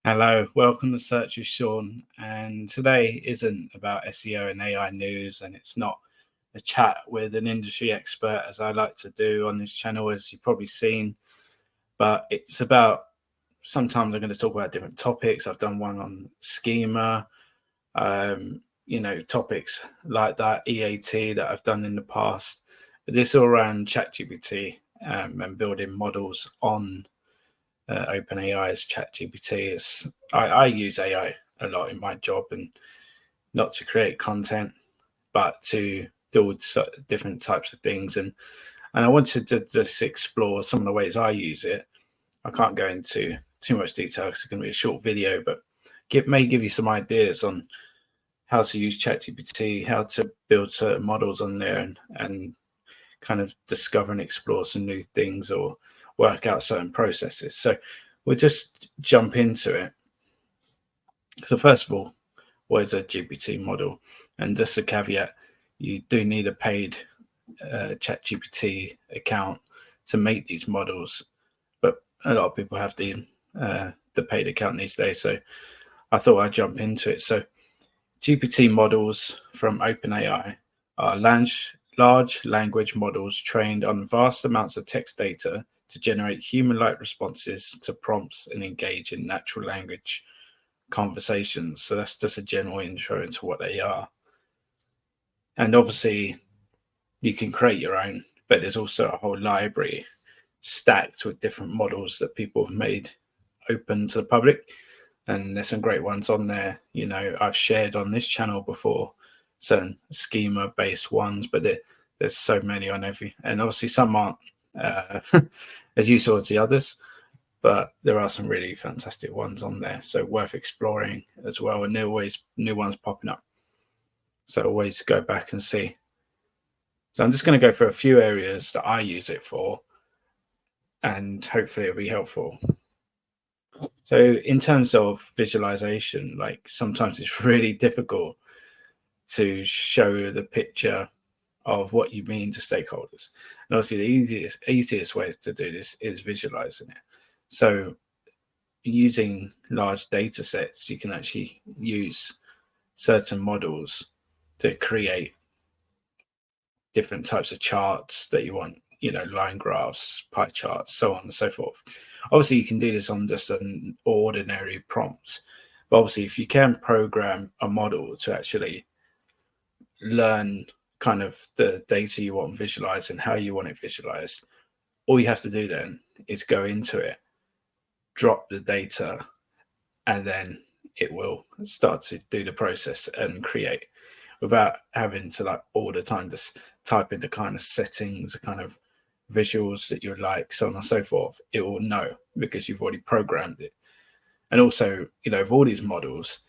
Hello, welcome to Search with Sean. And today isn't about SEO and AI news, and it's not a chat with an industry expert as I like to do on this channel, as you've probably seen. But it's about, sometimes I'm going to talk about different topics. I've done one on schema, topics like that, EAT that I've done in the past. But this all around ChatGPT and building models on OpenAI's ChatGPT. I use AI a lot in my job, and not to create content, but to do different types of things. And I wanted to just explore some of the ways I use it. I can't go into too much detail because it's going to be a short video, but may give you some ideas on how to use ChatGPT, how to build certain models on there, and kind of discover and explore some new things or work out certain processes. So we'll just jump into it. So first of all, what is a GPT model? And just a caveat, you do need a paid ChatGPT account to make these models, but a lot of people have the paid account these days. So I thought I'd jump into it. So GPT models from OpenAI are large language models trained on vast amounts of text data to generate human-like responses to prompts and engage in natural language conversations. So that's just a general intro into what they are. And obviously, you can create your own, but there's also a whole library stacked with different models that people have made open to the public. And there's some great ones on there. You know, I've shared on this channel before certain schema-based ones, but there's so many on every, and obviously some aren't as useful as the others, but there are some really fantastic ones on there, so worth exploring as well. And there are always new ones popping up, so always go back and see. So I'm just going to go for a few areas that I use it for, and hopefully it'll be helpful. So in terms of visualization, like sometimes it's really difficult to show the picture of what you mean to stakeholders. And obviously the easiest way to do this is visualizing it. So using large data sets, you can actually use certain models to create different types of charts that you want, line graphs, pie charts, so on and so forth. Obviously, you can do this on just an ordinary prompt, but obviously if you can program a model to actually learn kind of the data you want visualized and how you want it visualized, all you have to do then is go into it, drop the data, and then it will start to do the process and create, without having to like all the time just type in the kind of settings, the kind of visuals that you like, so on and so forth. It will know because you've already programmed it. And also, with all these models,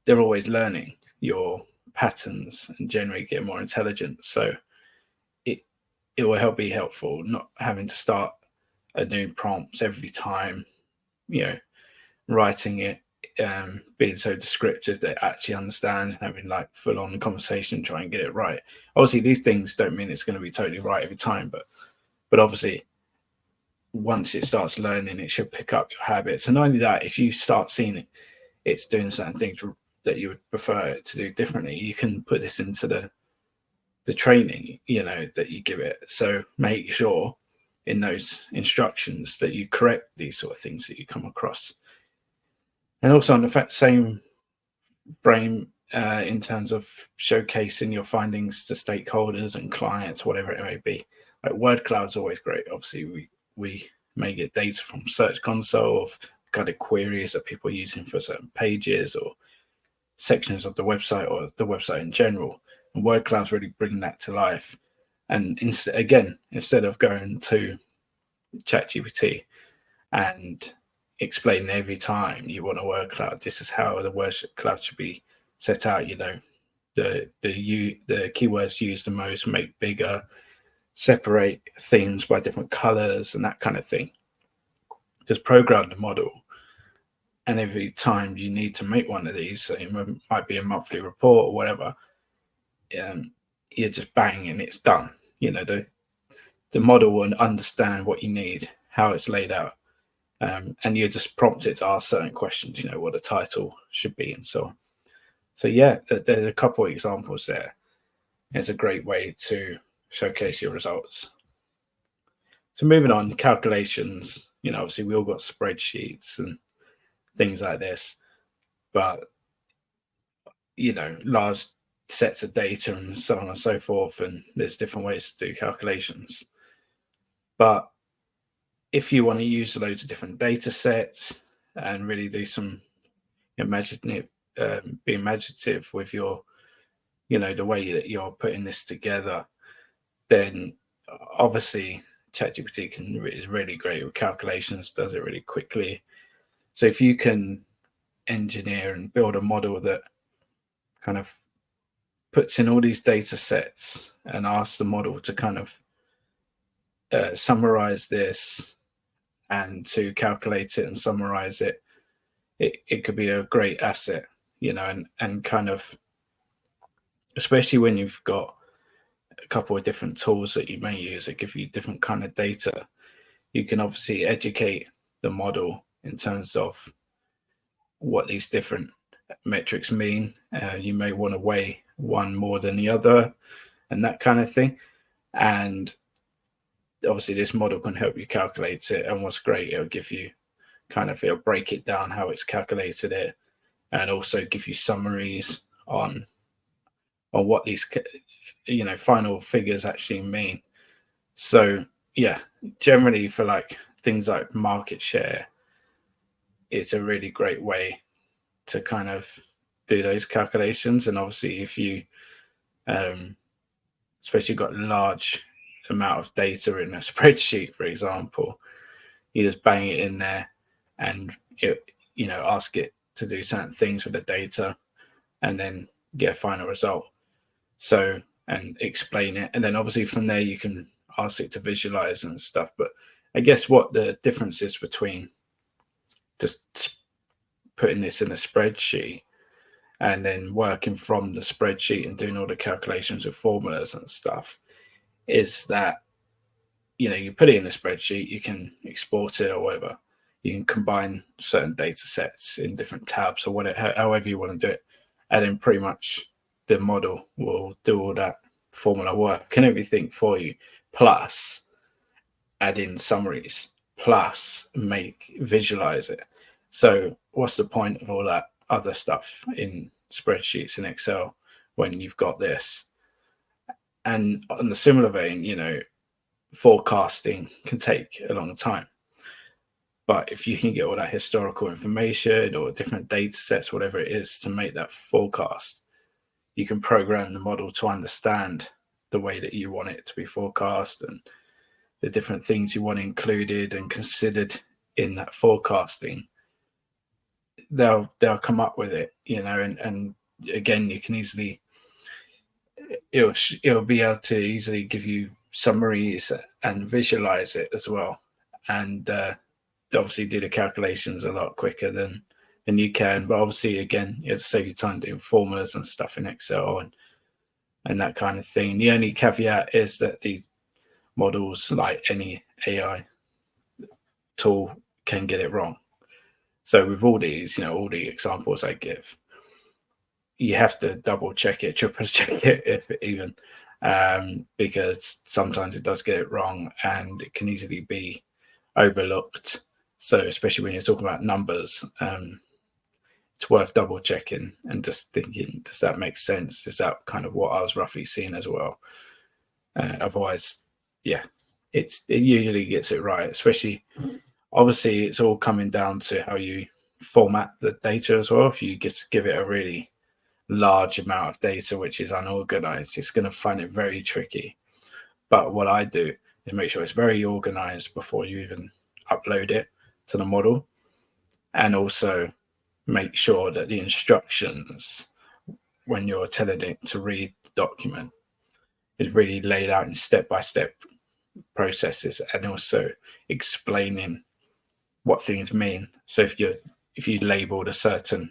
they're always learning your patterns and generally get more intelligent. So it will be helpful not having to start a new prompt every time, writing it, being so descriptive that it actually understands, having like full on conversation, try and get it right. Obviously these things don't mean it's going to be totally right every time, but obviously once it starts learning, it should pick up your habits. And not only that, if you start seeing it's doing certain things that you would prefer it to do differently, you can put this into the training, that you give it. So make sure in those instructions that you correct these sort of things that you come across. And also on the same frame, in terms of showcasing your findings to stakeholders and clients, whatever it may be. Like word cloud's always great. Obviously we may get data from Search Console of kind of queries that people are using for certain pages or sections of the website or the website in general. And word clouds really bring that to life. And instead of going to ChatGPT and explain every time you want a word cloud, this is how the word cloud should be set out. The keywords used the most, make bigger, separate themes by different colors and that kind of thing. Just program the model, and every time you need to make one of these, so it might be a monthly report or whatever, you're just bang and it's done. The model will understand what you need, how it's laid out, and you just prompt it to ask certain questions, what the title should be and so on. So yeah, there's a couple of examples there. It's a great way to showcase your results. So moving on, calculations, obviously we all got spreadsheets and things like this, but large sets of data and so on and so forth, and there's different ways to do calculations. But if you want to use loads of different data sets and really do some imaginative, be imaginative with your, the way that you're putting this together, then obviously ChatGPT is really great with calculations, does it really quickly. So if you can engineer and build a model that kind of puts in all these data sets and asks the model to kind of summarize this and to calculate it and summarize it, it could be a great asset, and kind of, especially when you've got a couple of different tools that you may use that give you different kind of data, you can obviously educate the model in terms of what these different metrics mean. You may want to weigh one more than the other and that kind of thing. And obviously this model can help you calculate it. And what's great, it'll break it down how it's calculated it, and also give you summaries on what these final figures actually mean. So yeah, generally for like things like market share, it's a really great way to kind of do those calculations. And obviously if you especially got large amount of data in a spreadsheet, for example, you just bang it in there and ask it to do certain things with the data and then get a final result. So, and explain it. And then obviously from there you can ask it to visualize and stuff. But I guess what the difference is between just putting this in a spreadsheet and then working from the spreadsheet and doing all the calculations with formulas and stuff is that, you put it in a spreadsheet, you can export it or whatever. You can combine certain data sets in different tabs or whatever, however you want to do it. And then pretty much the model will do all that formula work and everything for you, plus add in summaries, plus visualize it. So what's the point of all that other stuff in spreadsheets in Excel when you've got this? And on the similar vein, forecasting can take a long time. But if you can get all that historical information or different data sets, whatever it is, to make that forecast, you can program the model to understand the way that you want it to be forecast and the different things you want included and considered in that forecasting. They'll come up with it, and again, you can easily, it'll be able to easily give you summaries and visualize it as well, and obviously do the calculations a lot quicker than you can. But obviously, again, it'll save you time doing formulas and stuff in Excel and that kind of thing. The only caveat is that these models, like any AI tool, can get it wrong. So with all these, all the examples I give, you have to double check it, triple check it, if even, because sometimes it does get it wrong and it can easily be overlooked. So especially when you're talking about numbers, it's worth double checking and just thinking, does that make sense? Is that kind of what I was roughly seeing as well? Otherwise, yeah, it usually gets it right. Especially, obviously, it's all coming down to how you format the data as well. If you give it a really large amount of data which is unorganized, it's going to find it very tricky. But what I do is make sure it's very organized before you even upload it to the model, and also make sure that the instructions when you're telling it to read the document is really laid out in step-by-step processes, and also explaining what things mean. So if you labeled a certain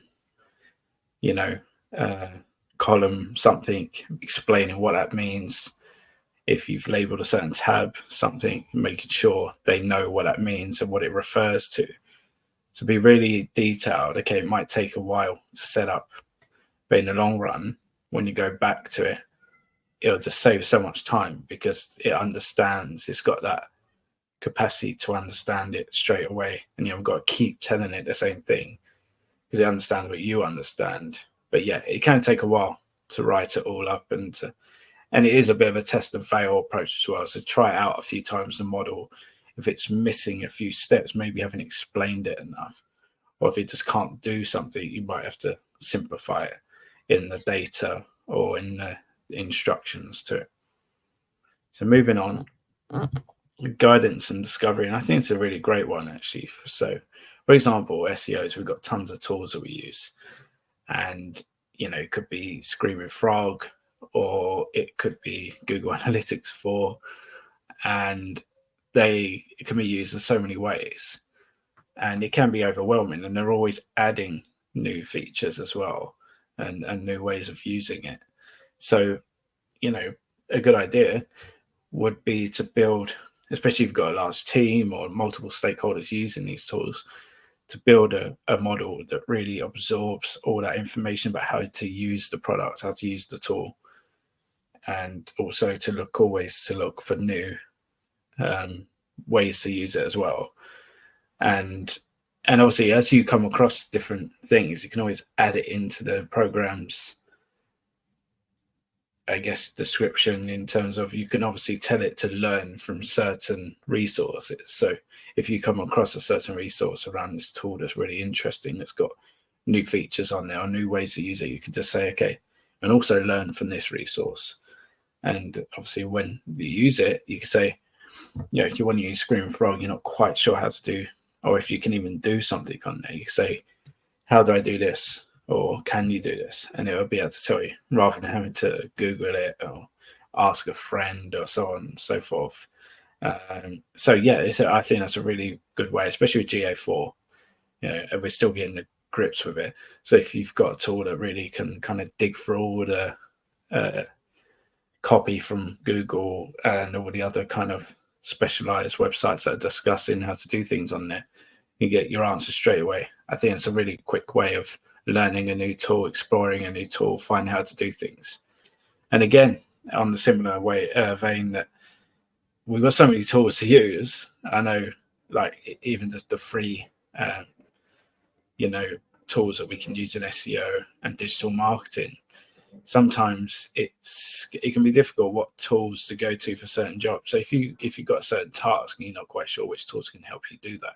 column something, explaining what that means, if you've labeled a certain tab something, making sure they know what that means and what it refers to. So be really detailed. Okay, it might take a while to set up, but in the long run, when you go back to it, it'll just save so much time because it understands, it's got that capacity to understand it straight away, and you haven't got to keep telling it the same thing because it understands what you understand. But yeah, it can take a while to write it all up, and it is a bit of a test and fail approach as well. So try it out a few times, the model. If it's missing a few steps, maybe you haven't explained it enough, or if it just can't do something, you might have to simplify it in the data or in the instructions to it. So moving on, guidance and discovery, and I think it's a really great one actually. So for example, SEOs, we've got tons of tools that we use, and it could be Screaming Frog, or it could be Google Analytics 4, and it can be used in so many ways, and it can be overwhelming, and they're always adding new features as well, and new ways of using it. So a good idea would be to build, especially if you've got a large team or multiple stakeholders using these tools, to build a model that really absorbs all that information about how to use the product, how to use the tool, and also to always look for new ways to use it as well. And obviously, as you come across different things, you can always add it into the program's, I guess, description, in terms of you can obviously tell it to learn from certain resources. So if you come across a certain resource around this tool that's really interesting, that's got new features on there or new ways to use it, you can just say, okay, and also learn from this resource. And obviously when you use it, you can say, if you want to use Screaming Frog, you're not quite sure how to do, or if you can even do something on there, you can say, how do I do this? Or can you do this? And it will be able to tell you, rather than having to Google it or ask a friend or so on and so forth. So yeah, I think that's a really good way, especially with GA4. We're still getting the grips with it. So if you've got a tool that really can kind of dig through all the copy from Google and all the other kind of specialized websites that are discussing how to do things on there, you get your answer straight away. I think it's a really quick way of learning a new tool, exploring a new tool, finding how to do things. And again, on the similar vein, that we've got so many tools to use. I know, like even the free, tools that we can use in SEO and digital marketing. Sometimes it can be difficult what tools to go to for certain jobs. So if you've got a certain task and you're not quite sure which tools can help you do that,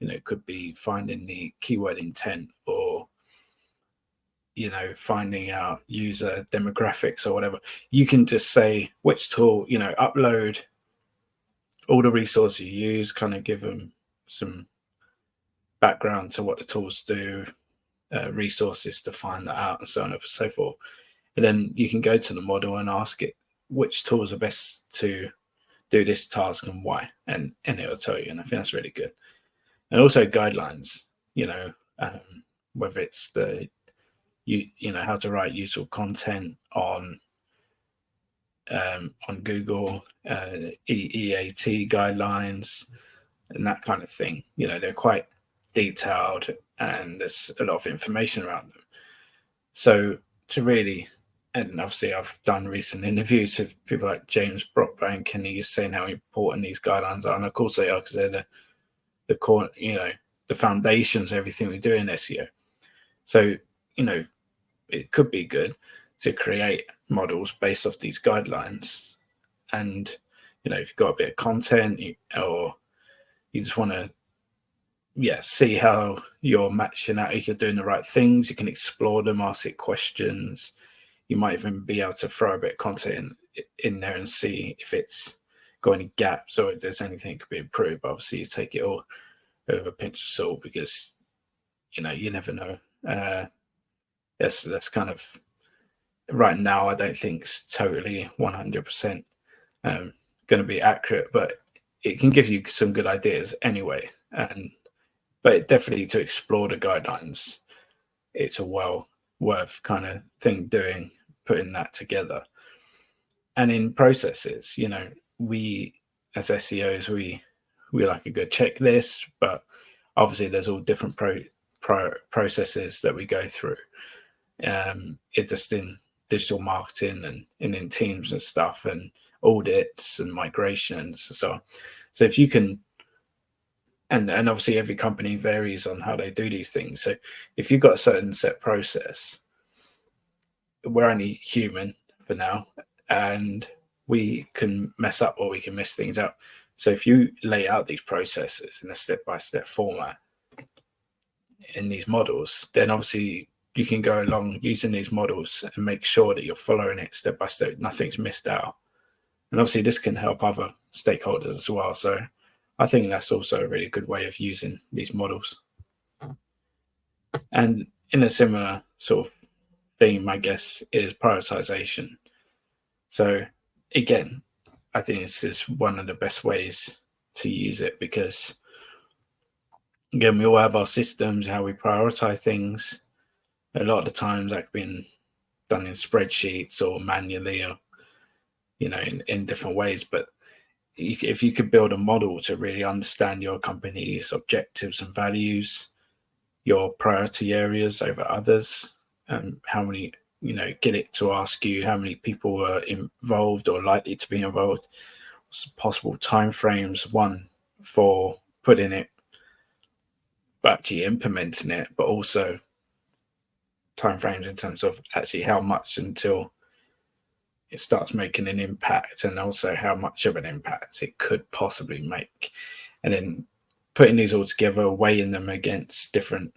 it could be finding the keyword intent, or finding out user demographics or whatever. You can just say which tool, upload all the resources you use, kind of give them some background to what the tools do, resources to find that out, and so on and so forth. And then you can go to the model and ask it which tools are best to do this task and why, and it'll tell you. And I think that's really good. And also guidelines, whether it's how to write useful content on Google, EAT guidelines, and that kind of thing. They're quite detailed, and there's a lot of information around them. So to really, and obviously I've done recent interviews with people like James Brockbank, and he's saying how important these guidelines are, and of course they are, because they're the core, the foundations of everything we do in SEO. So it could be good to create models based off these guidelines. And if you've got a bit of content, or you just want to see how you're matching out, if you're doing the right things, you can explore them, ask it questions. You might even be able to throw a bit of content in there and see if it's got any gaps or if there's anything that could be improved. But obviously you take it all with a pinch of salt, because you never know. That's kind of, right now, I don't think it's totally 100% going to be accurate, but it can give you some good ideas anyway. But definitely to explore the guidelines, it's a well worth kind of thing doing, putting that together. And in processes, we as SEOs, we like a good checklist, but obviously there's all different processes that we go through. It just in digital marketing and in teams and stuff, and audits and migrations and so on. So if you can, and obviously every company varies on how they do these things. So if you've got a certain set process, we're only human for now, and we can mess up or we can miss things out. So if you lay out these processes in a step-by-step format in these models, then obviously you can go along using these models and make sure that you're following it step by step, nothing's missed out. And obviously this can help other stakeholders as well. So I think that's also a really good way of using these models. And in a similar sort of theme, I guess, is prioritization. So again, I think this is one of the best ways to use it, because again, we all have our systems, how we prioritize things. A lot of the times that can be done in spreadsheets or manually, or in different ways. But if you could build a model to really understand your company's objectives and values, your priority areas over others, and how many, get it to ask you how many people are involved or likely to be involved, possible timeframes, one for putting it, actually implementing it, but also timeframes in terms of actually how much until it starts making an impact, and also how much of an impact it could possibly make. And then putting these all together, weighing them against different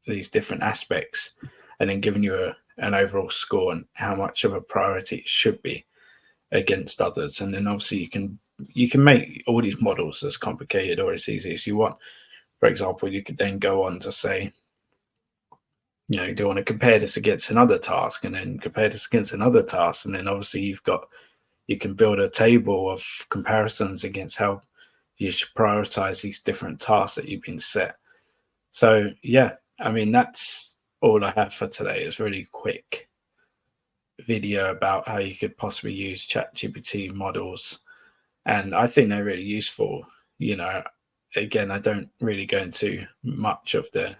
these different aspects, and then giving you an overall score on how much of a priority it should be against others. And then obviously you can make all these models as complicated or as easy as you want. For example, you could then go on to say, you do want to compare this against another task, and then compare this against another task, and then obviously you can build a table of comparisons against how you should prioritize these different tasks that you've been set. So yeah, I mean, that's all I have for today. It's a really quick video about how you could possibly use ChatGPT models, and I think they're really useful. Again, I don't really go into much of the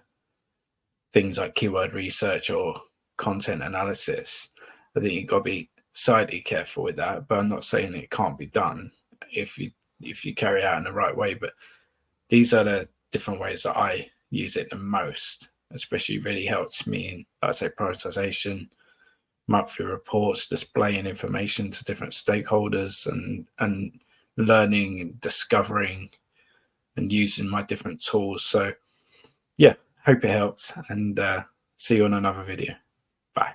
things like keyword research or content analysis. I think you've got to be slightly careful with that, but I'm not saying it can't be done if you carry out in the right way. But these are the different ways that I use it the most, especially really helps me in, like I say, prioritization, monthly reports, displaying information to different stakeholders, and learning and discovering and using my different tools. So yeah, hope it helps, and see you on another video. Bye.